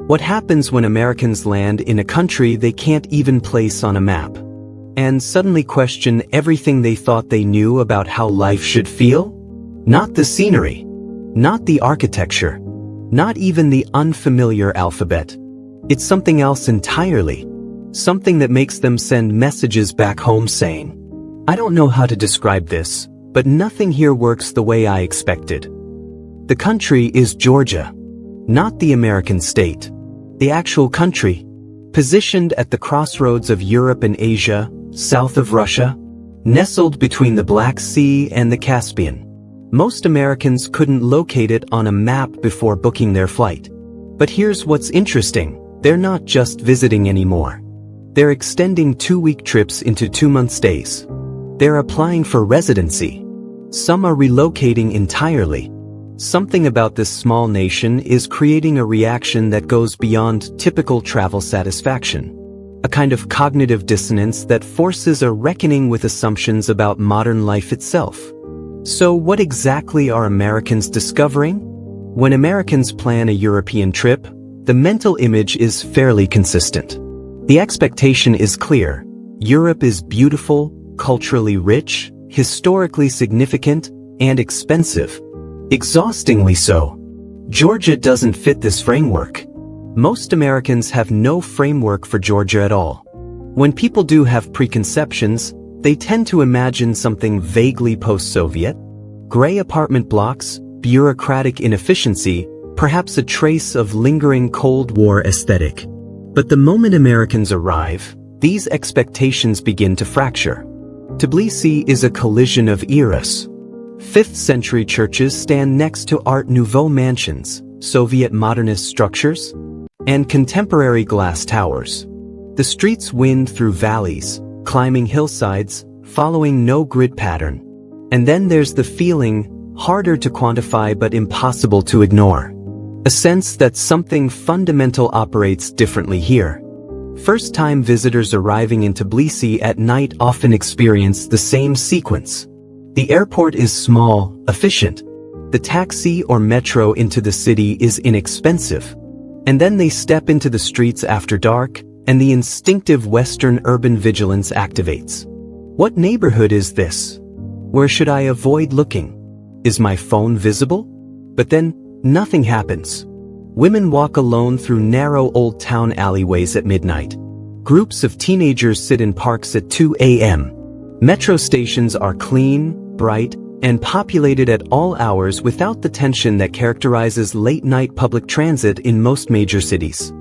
What happens when Americans land in a country they can't even place on a map, and suddenly question everything they thought they knew about how life should feel? Not the scenery, not the architecture, not even the unfamiliar alphabet. It's something else entirely, something that makes them send messages back home saying, "I don't know how to describe this, but nothing here works the way I expected." The country is Georgia, not the American state. The actual country, positioned at the crossroads of Europe and Asia, south of Russia, nestled between the Black Sea and the Caspian. Most Americans couldn't locate it on a map before booking their flight. But here's what's interesting, they're not just visiting anymore. They're extending 2-week trips into 2-month stays. They're applying for residency. Some are relocating entirely. Something about this small nation is creating a reaction that goes beyond typical travel satisfaction. A kind of cognitive dissonance that forces a reckoning with assumptions about modern life itself. So what exactly are Americans discovering? When Americans plan a European trip, the mental image is fairly consistent. The expectation is clear. Europe is beautiful, culturally rich, historically significant, and expensive. Exhaustingly so. Georgia doesn't fit this framework. Most Americans have no framework for Georgia at all. When people do have preconceptions, they tend to imagine something vaguely post-Soviet. Gray apartment blocks, bureaucratic inefficiency, perhaps a trace of lingering Cold War aesthetic. But the moment Americans arrive, these expectations begin to fracture. Tbilisi is a collision of eras. 5th century churches stand next to Art Nouveau mansions, Soviet modernist structures, and contemporary glass towers. The streets wind through valleys, climbing hillsides, following no grid pattern. And then there's the feeling, harder to quantify but impossible to ignore. A sense that something fundamental operates differently here. First-time visitors arriving in Tbilisi at night often experience the same sequence. The airport is small, efficient. The taxi or metro into the city is inexpensive. And then they step into the streets after dark, and the instinctive Western urban vigilance activates. What neighborhood is this? Where should I avoid looking? Is my phone visible? But then, nothing happens. Women walk alone through narrow old town alleyways at midnight. Groups of teenagers sit in parks at 2 a.m. Metro stations are clean, bright, and populated at all hours without the tension that characterizes late-night public transit in most major cities.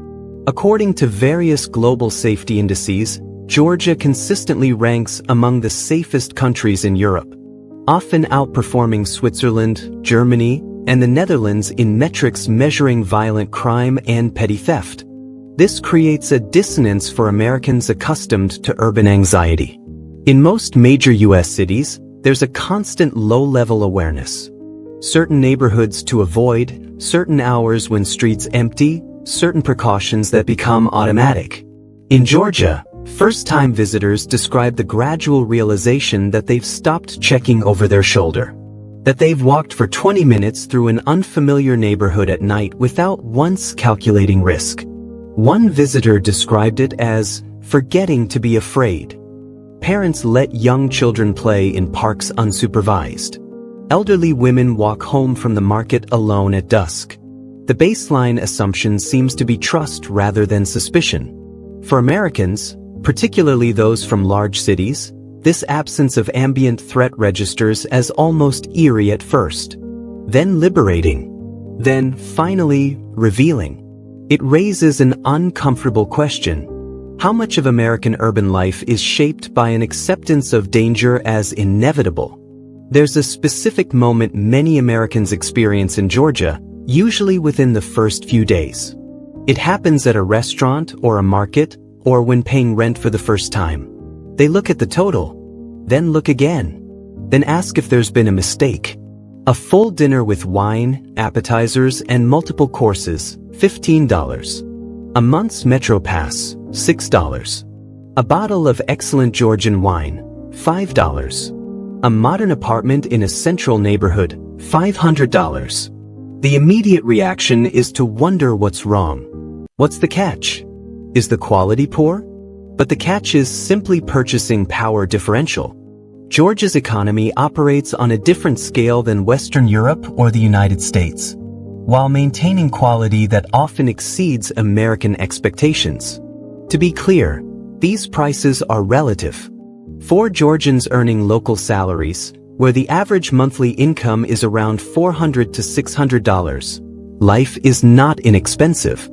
According to various global safety indices, Georgia consistently ranks among the safest countries in Europe, often outperforming Switzerland, Germany, and the Netherlands in metrics measuring violent crime and petty theft. This creates a dissonance for Americans accustomed to urban anxiety. In most major U.S. cities, there's a constant low-level awareness. Certain neighborhoods to avoid, certain hours when streets empty, certain precautions that become automatic. In Georgia, first-time visitors describe the gradual realization that they've stopped checking over their shoulder. That they've walked for 20 minutes through an unfamiliar neighborhood at night without once calculating risk. One visitor described it as forgetting to be afraid. Parents let young children play in parks unsupervised. Elderly women walk home from the market alone at dusk. The baseline assumption seems to be trust rather than suspicion. For Americans, particularly those from large cities, this absence of ambient threat registers as almost eerie at first, then liberating, then finally revealing. It raises an uncomfortable question. How much of American urban life is shaped by an acceptance of danger as inevitable? There's a specific moment many Americans experience in Georgia, usually within the first few days. It happens at a restaurant or a market, or when paying rent for the first time. They look at the total, then look again, then ask if there's been a mistake. A full dinner with wine, appetizers, and multiple courses, $15. A month's Metro Pass, $6. A bottle of excellent Georgian wine, $5. A modern apartment in a central neighborhood, $500. The immediate reaction is to wonder what's wrong. What's the catch? Is the quality poor? But the catch is simply purchasing power differential. Georgia's economy operates on a different scale than Western Europe or the United States, while maintaining quality that often exceeds American expectations. To be clear, these prices are relative. For Georgians earning local salaries, where the average monthly income is around $400 to $600, life is not inexpensive.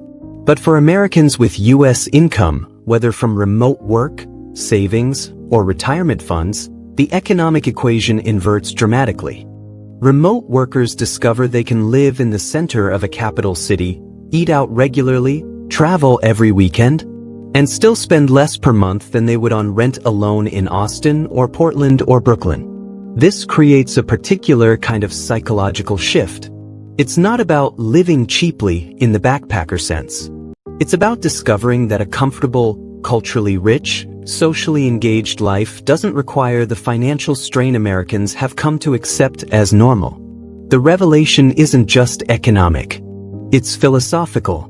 But for Americans with U.S. income, whether from remote work, savings, or retirement funds, the economic equation inverts dramatically. Remote workers discover they can live in the center of a capital city, eat out regularly, travel every weekend, and still spend less per month than they would on rent alone in Austin or Portland or Brooklyn. This creates a particular kind of psychological shift. It's not about living cheaply in the backpacker sense. It's about discovering that a comfortable, culturally rich, socially engaged life doesn't require the financial strain Americans have come to accept as normal. The revelation isn't just economic. It's philosophical.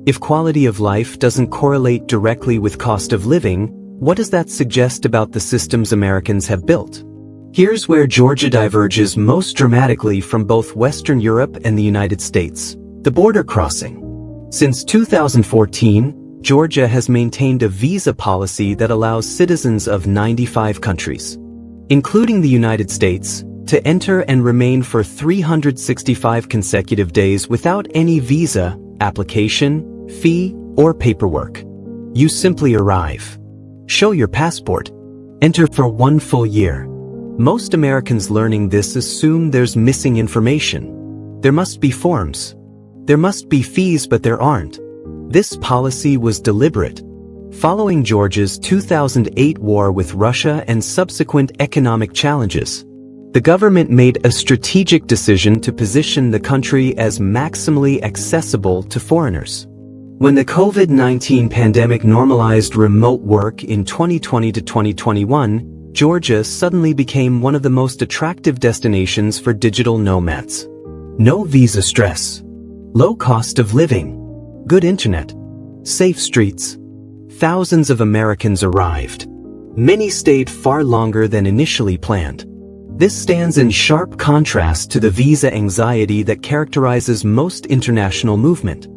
If quality of life doesn't correlate directly with cost of living, what does that suggest about the systems Americans have built? Here's where Georgia diverges most dramatically from both Western Europe and the United States: the border crossing. Since 2014, Georgia has maintained a visa policy that allows citizens of 95 countries, including the United States, to enter and remain for 365 consecutive days without any visa, application, fee, or paperwork. You simply arrive, show your passport, enter for 1 full year. Most Americans learning this assume there's missing information. There must be forms. There must be fees, but there aren't. This policy was deliberate. Following Georgia's 2008 war with Russia and subsequent economic challenges, the government made a strategic decision to position the country as maximally accessible to foreigners. When the COVID-19 pandemic normalized remote work in 2020 to 2021, Georgia suddenly became one of the most attractive destinations for digital nomads. No visa stress, low cost of living, good internet, safe streets. Thousands of Americans arrived. Many stayed far longer than initially planned. This stands in sharp contrast to the visa anxiety that characterizes most international movement.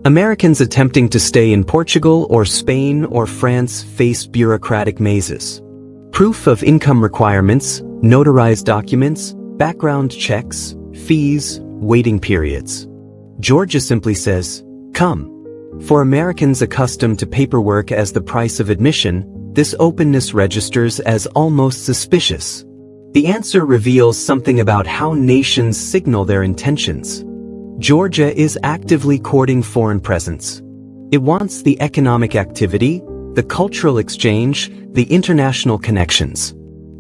Americans attempting to stay in Portugal or Spain or France face bureaucratic mazes. Proof of income requirements, notarized documents, background checks, fees, waiting periods. Georgia simply says, "Come." For Americans accustomed to paperwork as the price of admission, this openness registers as almost suspicious. The answer reveals something about how nations signal their intentions. Georgia is actively courting foreign presence. It wants the economic activity, the cultural exchange, the international connections.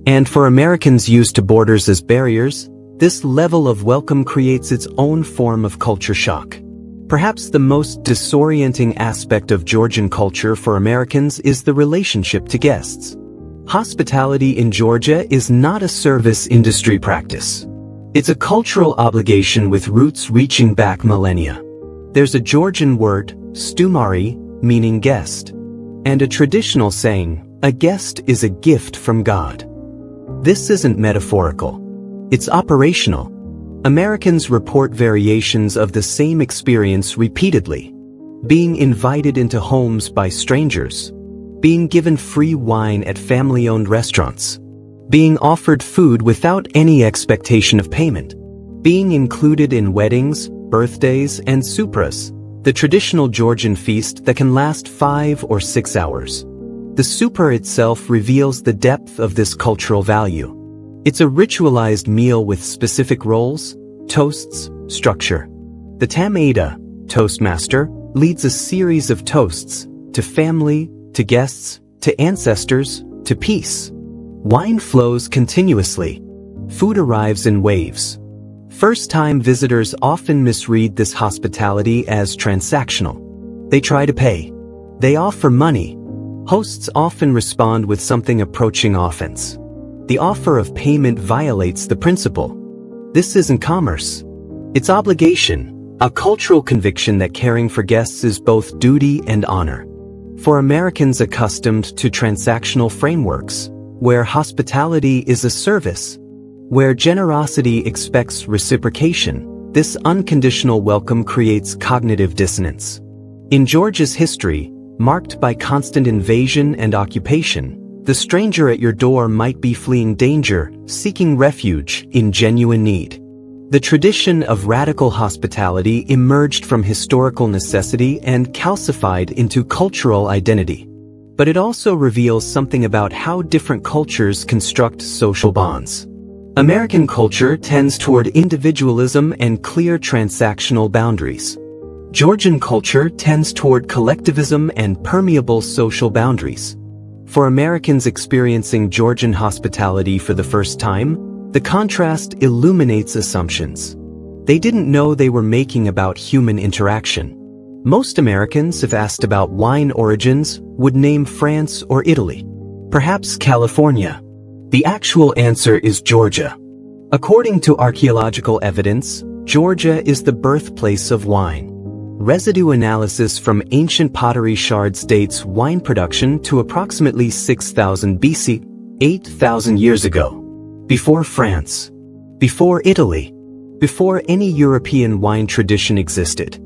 And for Americans used to borders as barriers, this level of welcome creates its own form of culture shock. Perhaps the most disorienting aspect of Georgian culture for Americans is the relationship to guests. Hospitality in Georgia is not a service industry practice. It's a cultural obligation with roots reaching back millennia. There's a Georgian word, stumari, meaning guest, and a traditional saying, "A guest is a gift from God." This isn't metaphorical. It's operational. Americans report variations of the same experience repeatedly. Being invited into homes by strangers. Being given free wine at family-owned restaurants. Being offered food without any expectation of payment. Being included in weddings, birthdays, and supras, the traditional Georgian feast that can last 5 or 6 hours. The supper itself reveals the depth of this cultural value. It's a ritualized meal with specific roles, toasts, structure. The Tamada, Toastmaster, leads a series of toasts, to family, to guests, to ancestors, to peace. Wine flows continuously. Food arrives in waves. First-time visitors often misread this hospitality as transactional. They try to pay. They offer money. Hosts often respond with something approaching offense. The offer of payment violates the principle. This isn't commerce. It's obligation, A cultural conviction that caring for guests is both duty and honor. For Americans accustomed to transactional frameworks, where hospitality is a service, where generosity expects reciprocation, this unconditional welcome creates cognitive dissonance. In Georgia's history, marked by constant invasion and occupation, the stranger at your door might be fleeing danger, seeking refuge, in genuine need. The tradition of radical hospitality emerged from historical necessity and calcified into cultural identity. But it also reveals something about how different cultures construct social bonds. American culture tends toward individualism and clear transactional boundaries. Georgian culture tends toward collectivism and permeable social boundaries. For Americans experiencing Georgian hospitality for the first time, the contrast illuminates assumptions they didn't know they were making about human interaction. Most Americans, if asked about wine origins, would name France or Italy, perhaps California. The actual answer is Georgia. According to archaeological evidence, Georgia is the birthplace of wine. Residue analysis from ancient pottery shards dates wine production to approximately 6000 BC, 8,000 years ago. Before France, before Italy, before any European wine tradition existed.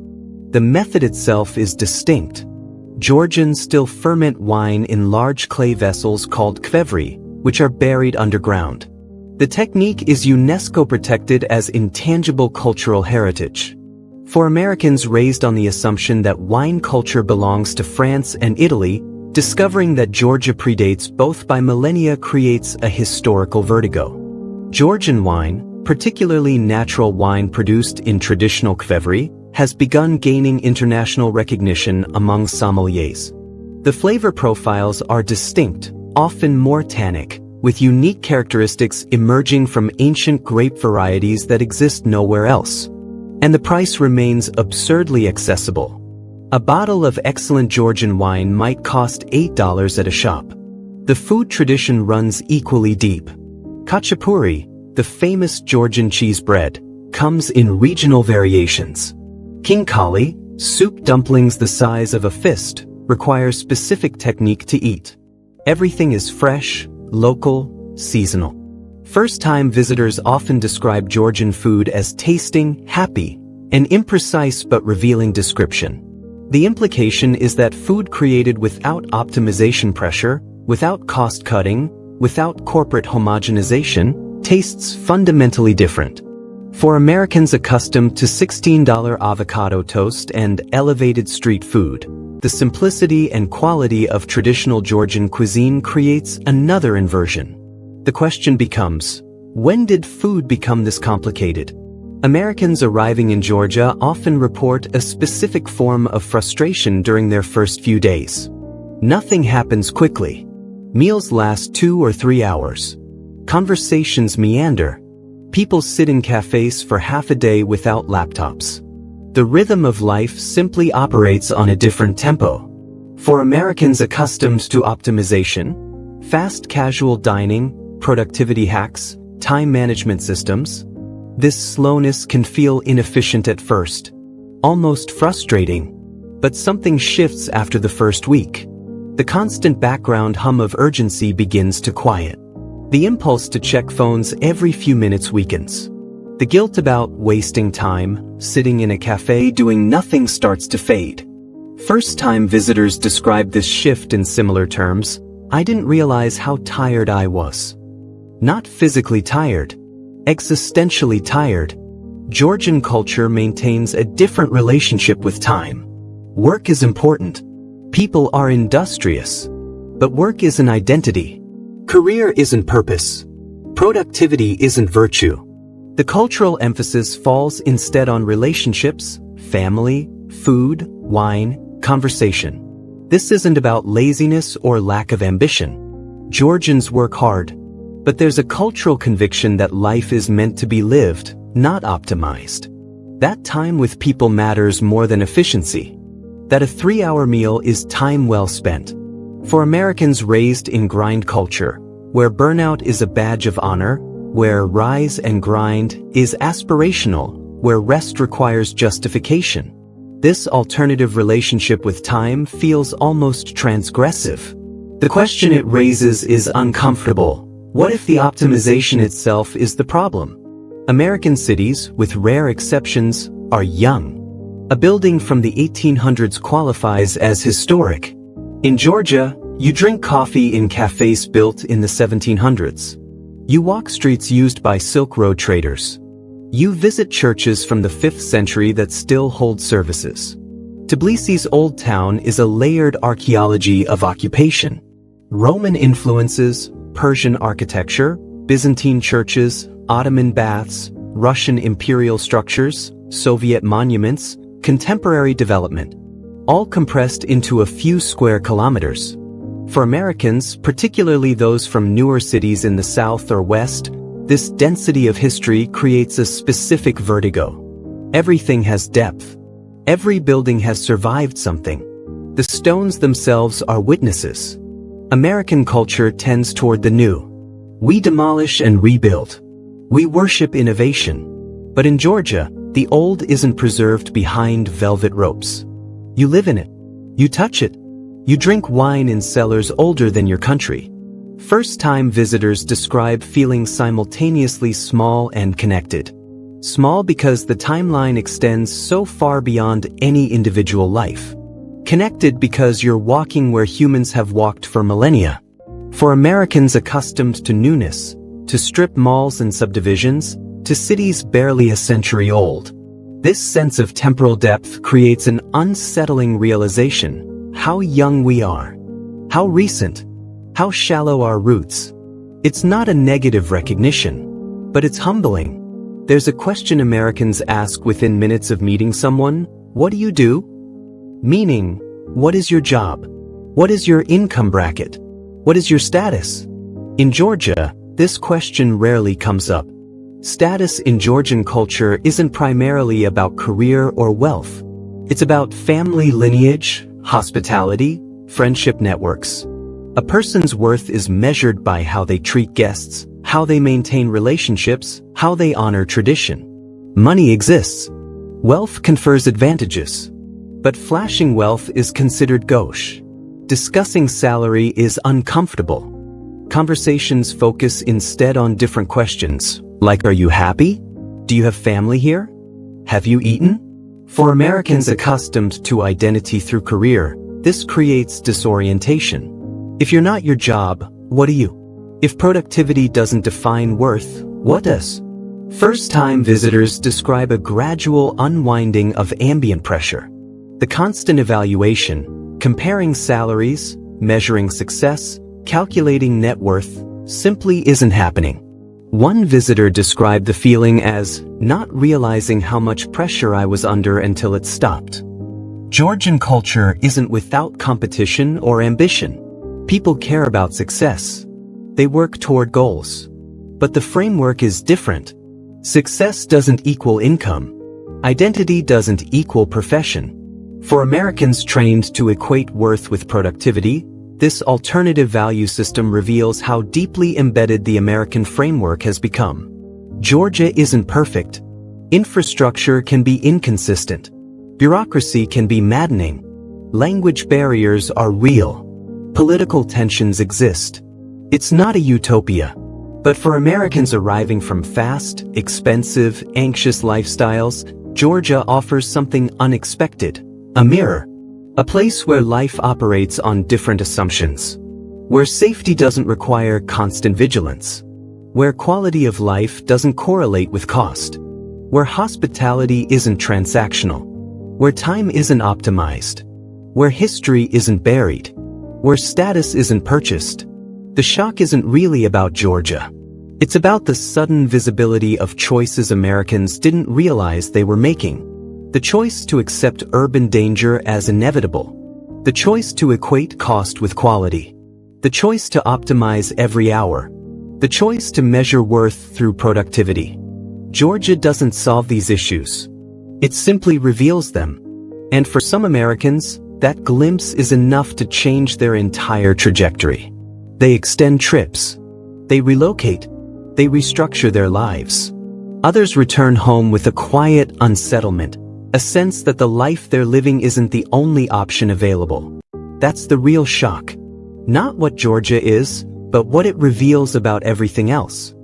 The method itself is distinct. Georgians still ferment wine in large clay vessels called qvevri, which are buried underground. The technique is UNESCO protected as intangible cultural heritage. For Americans raised on the assumption that wine culture belongs to France and Italy, discovering that Georgia predates both by millennia creates a historical vertigo. Georgian wine, particularly natural wine produced in traditional qvevri, has begun gaining international recognition among sommeliers. The flavor profiles are distinct, often more tannic, with unique characteristics emerging from ancient grape varieties that exist nowhere else. And the price remains absurdly accessible. A bottle of excellent Georgian wine might cost $8 at a shop. The food tradition runs equally deep. Khachapuri, the famous Georgian cheese bread, comes in regional variations. Khinkali, soup dumplings the size of a fist, require specific technique to eat. Everything is fresh, local, seasonal. First-time visitors often describe Georgian food as tasting, happy, an imprecise but revealing description. The implication is that food created without optimization pressure, without cost-cutting, without corporate homogenization, tastes fundamentally different. For Americans accustomed to $16 avocado toast and elevated street food, the simplicity and quality of traditional Georgian cuisine creates another inversion. The question becomes, when did food become this complicated? Americans arriving in Georgia often report a specific form of frustration during their first few days. Nothing happens quickly. Meals last 2 or 3 hours. Conversations meander. People sit in cafes for half a day without laptops. The rhythm of life simply operates on a different tempo. For Americans accustomed to optimization, fast casual dining, productivity hacks, time management systems, this slowness can feel inefficient at first, almost frustrating. But something shifts after the first week. The constant background hum of urgency begins to quiet. The impulse to check phones every few minutes weakens. The guilt about wasting time, sitting in a cafe doing nothing starts to fade. First-time visitors describe this shift in similar terms. I didn't realize how tired I was. Not physically tired, existentially tired. Georgian culture maintains a different relationship with time. Work is important. People are industrious. But work is an identity. Career isn't purpose. Productivity isn't virtue. The cultural emphasis falls instead on relationships, family, food, wine, conversation. This isn't about laziness or lack of ambition. Georgians work hard. But there's a cultural conviction that life is meant to be lived, not optimized. That time with people matters more than efficiency. That a 3-hour meal is time well spent. For Americans raised in grind culture, where burnout is a badge of honor, where rise and grind is aspirational, where rest requires justification. This alternative relationship with time feels almost transgressive. The question it raises is uncomfortable. What if the optimization itself is the problem? American cities, with rare exceptions, are young. A building from the 1800s qualifies as historic. In Georgia, you drink coffee in cafes built in the 1700s. You walk streets used by Silk Road traders. You visit churches from the 5th century that still hold services. Tbilisi's Old Town is a layered archaeology of occupation. Roman influences, Persian architecture, Byzantine churches, Ottoman baths, Russian imperial structures, Soviet monuments, contemporary development, all compressed into a few square kilometers. For Americans, particularly those from newer cities in the South or West, this density of history creates a specific vertigo. Everything has depth. Every building has survived something. The stones themselves are witnesses. American culture tends toward the new. We demolish and rebuild. We worship innovation. But in Georgia, the old isn't preserved behind velvet ropes. You live in it. You touch it. You drink wine in cellars older than your country. First-time visitors describe feeling simultaneously small and connected. Small because the timeline extends so far beyond any individual life. Connected because you're walking where humans have walked for millennia. For Americans accustomed to newness, to strip malls and subdivisions, to cities barely a century old, this sense of temporal depth creates an unsettling realization: how young we are, how recent, how shallow our roots. It's not a negative recognition, but it's humbling. There's a question Americans ask within minutes of meeting someone: what do you do? Meaning, what is your job? What is your income bracket? What is your status? In Georgia, this question rarely comes up. Status in Georgian culture isn't primarily about career or wealth. It's about family lineage, hospitality, friendship networks. A person's worth is measured by how they treat guests, how they maintain relationships, how they honor tradition. Money exists. Wealth confers advantages. But flashing wealth is considered gauche. Discussing salary is uncomfortable. Conversations focus instead on different questions, like, are you happy? Do you have family here? Have you eaten? For Americans accustomed to identity through career, this creates disorientation. If you're not your job, what are you? If productivity doesn't define worth, what does? First-time visitors describe a gradual unwinding of ambient pressure. The constant evaluation, comparing salaries, measuring success, calculating net worth, simply isn't happening. One visitor described the feeling as not realizing how much pressure I was under until it stopped. Georgian culture isn't without competition or ambition. People care about success. They work toward goals. But the framework is different. Success doesn't equal income. Identity doesn't equal profession. For Americans trained to equate worth with productivity, this alternative value system reveals how deeply embedded the American framework has become. Georgia isn't perfect. Infrastructure can be inconsistent. Bureaucracy can be maddening. Language barriers are real. Political tensions exist. It's not a utopia. But for Americans arriving from fast, expensive, anxious lifestyles, Georgia offers something unexpected: a mirror. A place where life operates on different assumptions. Where safety doesn't require constant vigilance. Where quality of life doesn't correlate with cost. Where hospitality isn't transactional. Where time isn't optimized. Where history isn't buried. Where status isn't purchased. The shock isn't really about Georgia. It's about the sudden visibility of choices Americans didn't realize they were making. The choice to accept urban danger as inevitable. The choice to equate cost with quality. The choice to optimize every hour. The choice to measure worth through productivity. Georgia doesn't solve these issues. It simply reveals them. And for some Americans, that glimpse is enough to change their entire trajectory. They extend trips. They relocate. They restructure their lives. Others return home with a quiet unsettlement, a sense that the life they're living isn't the only option available. That's the real shock. Not what Georgia is, but what it reveals about everything else.